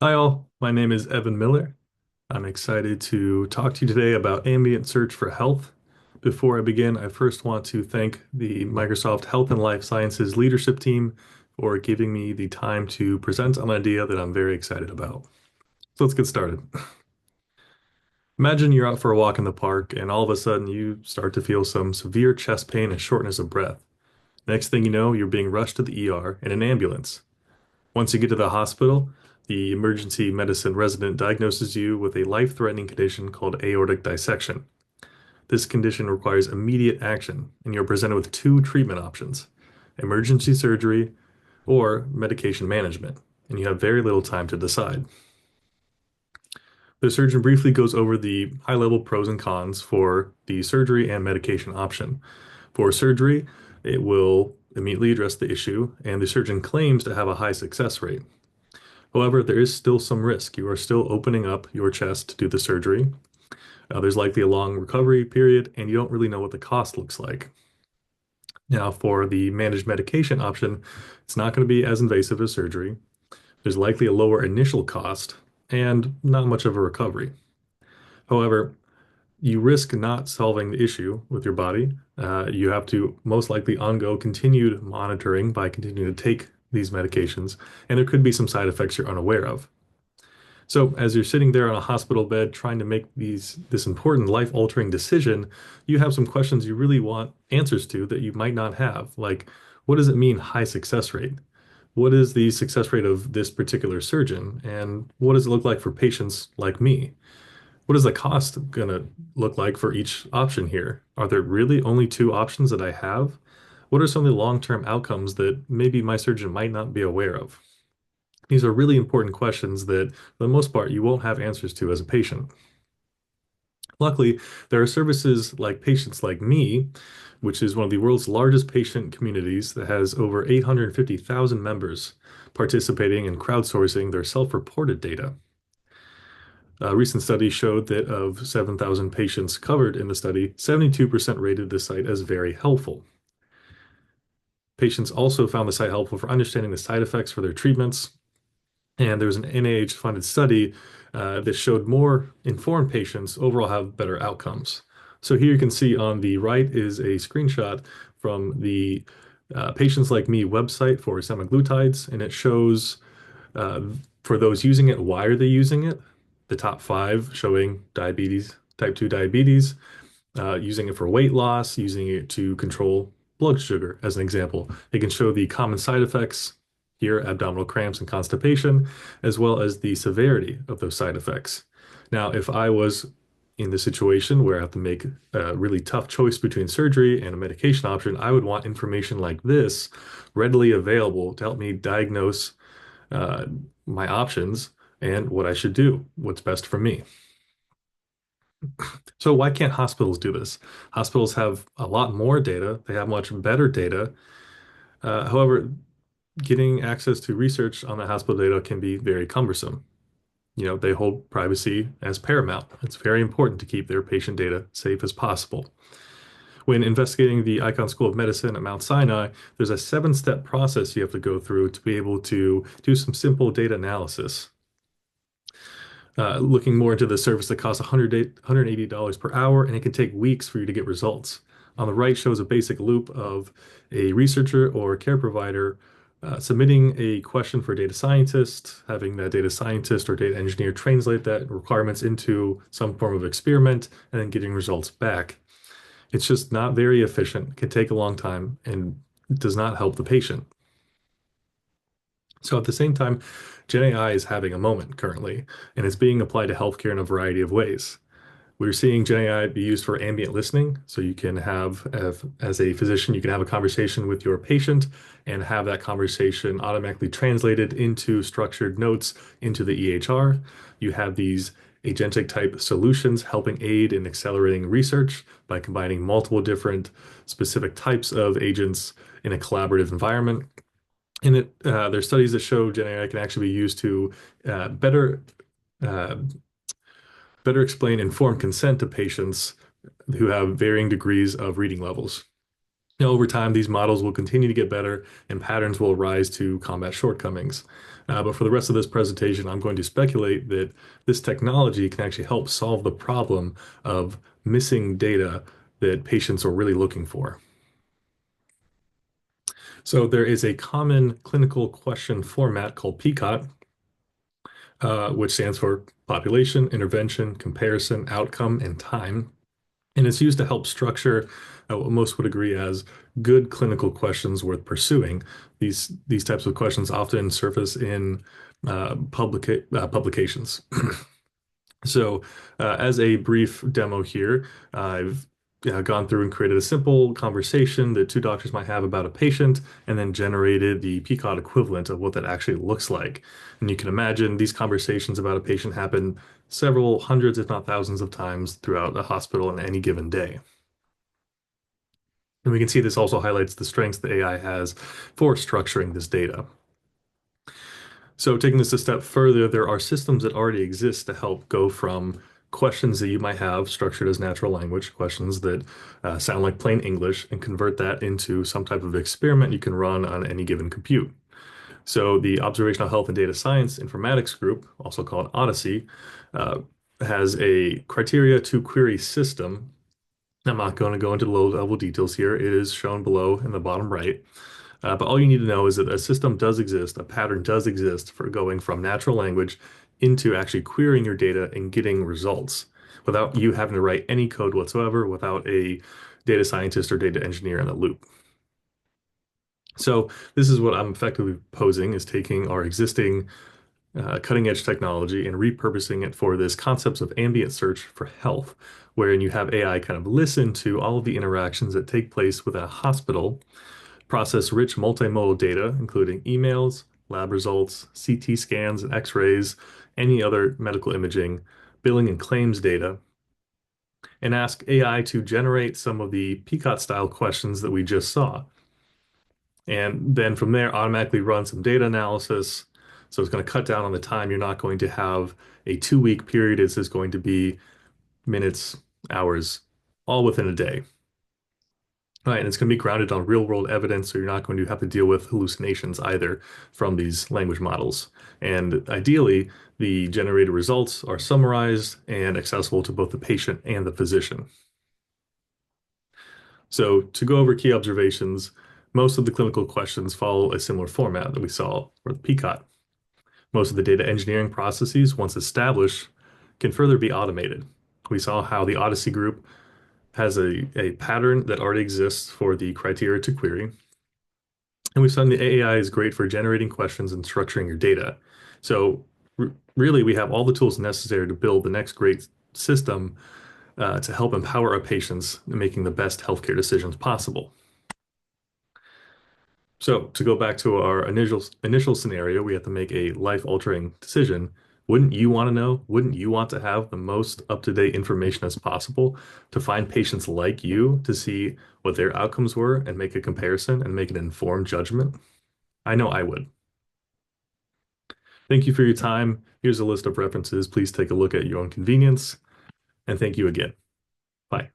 Hi all, my name is Evan Miller. I'm excited to talk to you today about ambient search for health. Before I begin, I first want to thank the Microsoft Health and Life Sciences leadership team for giving me the time to present an idea that I'm very excited about. So let's get started. Imagine you're out for a walk in the park and all of a sudden you start to feel some severe chest pain and shortness of breath. Next thing you know, you're being rushed to the ER in an ambulance. Once you get to the hospital, the emergency medicine resident diagnoses you with a life-threatening condition called aortic dissection. This condition requires immediate action, and you're presented with two treatment options: emergency surgery or medication management, and you have very little time to decide. The surgeon briefly goes over the high-level pros and cons for the surgery and medication option. For surgery, it will immediately address the issue, and the surgeon claims to have a high success rate. However, there is still some risk. You are still opening up your chest to do the surgery. There's likely a long recovery period, and you don't really know what the cost looks like. Now, for the managed medication option, it's not going to be as invasive as surgery. There's likely a lower initial cost and not much of a recovery. However, you risk not solving the issue with your body. You have to most likely undergo continued monitoring by continuing to take these medications, and there could be some side effects you're unaware of. So as you're sitting there on a hospital bed trying to make this important life-altering decision, you have some questions you really want answers to that you might not have. Like, what does it mean high success rate? What is the success rate of this particular surgeon? And what does it look like for patients like me? What is the cost gonna look like for each option here? Are there really only two options that I have? What are some of the long-term outcomes that maybe my surgeon might not be aware of? These are really important questions that, for the most part, you won't have answers to as a patient. Luckily, there are services like Patients Like Me, which is one of the world's largest patient communities that has over 850,000 members participating in crowdsourcing their self-reported data. A recent study showed that of 7,000 patients covered in the study, 72% rated the site as very helpful. Patients also found the site helpful for understanding the side effects for their treatments. And there was an NIH-funded study that showed more informed patients overall have better outcomes. So here you can see on the right is a screenshot from the Patients Like Me website for semaglutides, and it shows uh, for those using it, why are they using it? The top five showing diabetes, type 2 diabetes, using it for weight loss, using it to control blood sugar, as an example. It can show the common side effects here, abdominal cramps and constipation, as well as the severity of those side effects. Now, if I was in the situation where I have to make a really tough choice between surgery and a medication option, I would want information like this readily available to help me diagnose uh, my options and what I should do, what's best for me. So why can't hospitals do this? Hospitals have a lot more data. They have much better data. However, getting access to research on the hospital data can be very cumbersome. They hold privacy as paramount. It's very important to keep their patient data safe as possible. When investigating the Icahn School of Medicine at Mount Sinai, there's a seven-step process you have to go through to be able to do some simple data analysis. Looking more into the service that costs $180 per hour, and it can take weeks for you to get results. On the right shows a basic loop of a researcher or care provider submitting a question for a data scientist, having that data scientist or data engineer translate that requirements into some form of experiment, and then getting results back. It's just not very efficient, can take a long time, and does not help the patient. So at the same time, Gen AI is having a moment currently, and it's being applied to healthcare in a variety of ways. We're seeing Gen AI be used for ambient listening. So you can have, as a physician, you can have a conversation with your patient and have that conversation automatically translated into structured notes into the EHR. You have these agentic type solutions helping aid in accelerating research by combining multiple different specific types of agents in a collaborative environment. And there's studies that show Gen AI can actually be used to uh, better uh, better explain informed consent to patients who have varying degrees of reading levels. Now, over time, these models will continue to get better and patterns will arise to combat shortcomings. But for the rest of this presentation, I'm going to speculate that this technology can actually help solve the problem of missing data that patients are really looking for. So there is a common clinical question format called PCOT, which stands for population, intervention, comparison, outcome, and time. And it's used to help structure what most would agree as good clinical questions worth pursuing. These types of questions often surface in publications. So, as a brief demo here, I've gone through and created a simple conversation that two doctors might have about a patient, and then generated the PCOT equivalent of what that actually looks like. And you can imagine these conversations about a patient happen several hundreds, if not thousands, of times throughout a hospital in any given day. And we can see this also highlights the strengths the AI has for structuring this data. So taking this a step further, there are systems that already exist to help go from questions that you might have structured as natural language questions that sound like plain English and convert that into some type of experiment you can run on any given compute. So the Observational Health and Data Science Informatics Group, also called Odyssey, uh, has a criteria to query system. I'm not going to go into the low-level details here. It is shown below in the bottom right. But all you need to know is that a system does exist, a pattern does exist for going from natural language into actually querying your data and getting results without you having to write any code whatsoever, without a data scientist or data engineer in the loop. So this is what I'm effectively posing is taking our existing cutting edge technology and repurposing it for this concepts of ambient search for health, wherein you have AI kind of listen to all of the interactions that take place within a hospital, process rich multimodal data, including emails, lab results, CT scans and X-rays, any other medical imaging, billing and claims data, and ask AI to generate some of the PCOT style questions that we just saw. And then from there, automatically run some data analysis. So it's going to cut down on the time. You're not going to have a 2 week period. It's just going to be minutes, hours, all within a day. Right, and it's going to be grounded on real world evidence, so you're not going to have to deal with hallucinations either from these language models. And ideally, the generated results are summarized and accessible to both the patient and the physician. So to go over key observations, most of the clinical questions follow a similar format that we saw for the PCOT. Most of the data engineering processes, once established, can further be automated. We saw how the Odyssey group has a pattern that already exists for the criteria to query. And we've found the AI is great for generating questions and structuring your data. So really, we have all the tools necessary to build the next great system to help empower our patients in making the best healthcare decisions possible. So to go back to our initial scenario, we have to make a life-altering decision. Wouldn't you want to know? Wouldn't you want to have the most up-to-date information as possible to find patients like you to see what their outcomes were and make a comparison and make an informed judgment? I know I would. Thank you for your time. Here's a list of references. Please take a look at your own convenience. And thank you again. Bye.